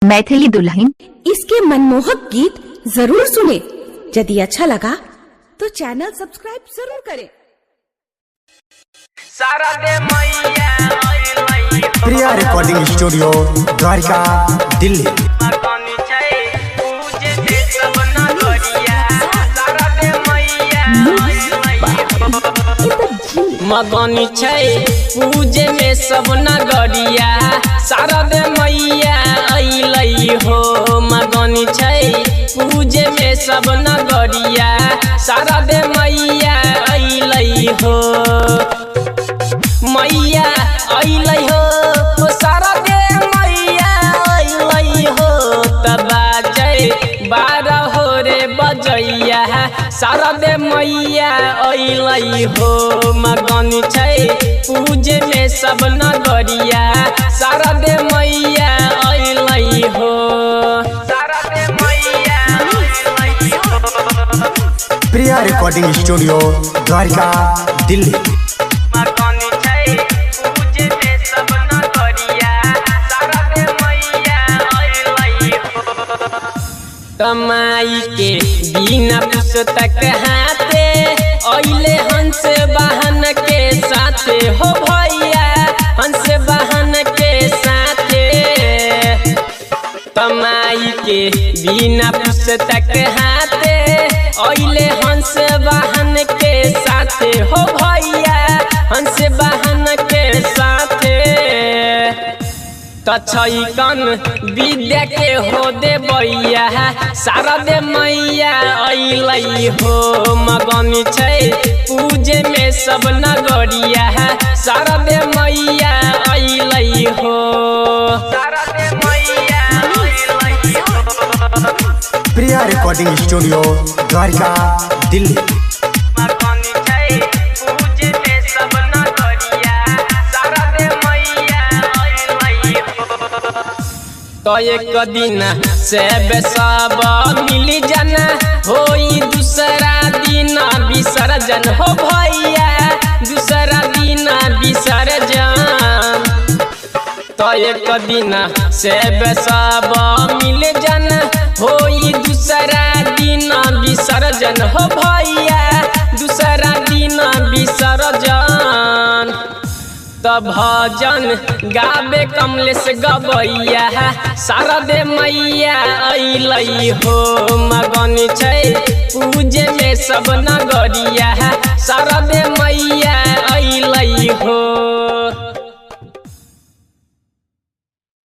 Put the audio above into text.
मैथिली दुल्हन इसके मनमोहक गीत जरूर सुने। यदि अच्छा लगा तो चैनल सब्सक्राइब जरूर करें। Priya recording studio Dwarka Delhi. मगनी छै पूजे में सब नगरिया शारद मैया अइलै हो। मगनी छै पूजे में सब नगरिया शारद मैया अइलै हो। मैया अइलै हो शारद मैया अइलै हो। तब बाजै 12 हो रे बजैया शारद मैया अइलै हो। मगनी छै पूजे में सब नगरिया शारद मैया अइलै हो। Priya recording studio Dwarka Delhi. कमाई के बिना पुस्तक हाथे अइले हंस वाहन के साथे हो भैया हंस वाहन के साथे। कमाई के बिना पुस्तक हाथे अइले हंस वाहन के साथे हो भैया हंस वाहन के साथे। कन विद्या के हो दे बैया शारद मैया अइलै हो। मगनी छै पूजे में सब नगरिया शारद मैया अइलै हो। Priya recording studio Dwarka Delhi. तो एक दिन से सब मिली जन होई दूसरा दिन विसर्जन हो भैया दूसरा दिन विसर्जन। तो एक दिन से सब मिली जन होई दूसरा दिन विसर्जन हो भैया दूसरा दिन विसर्जन। तब भजन गावे कमलेश गबैया शारद मैया अइलै हो। मगनी छै पूजे में सब नगरिया शारद मैया अइलै हो।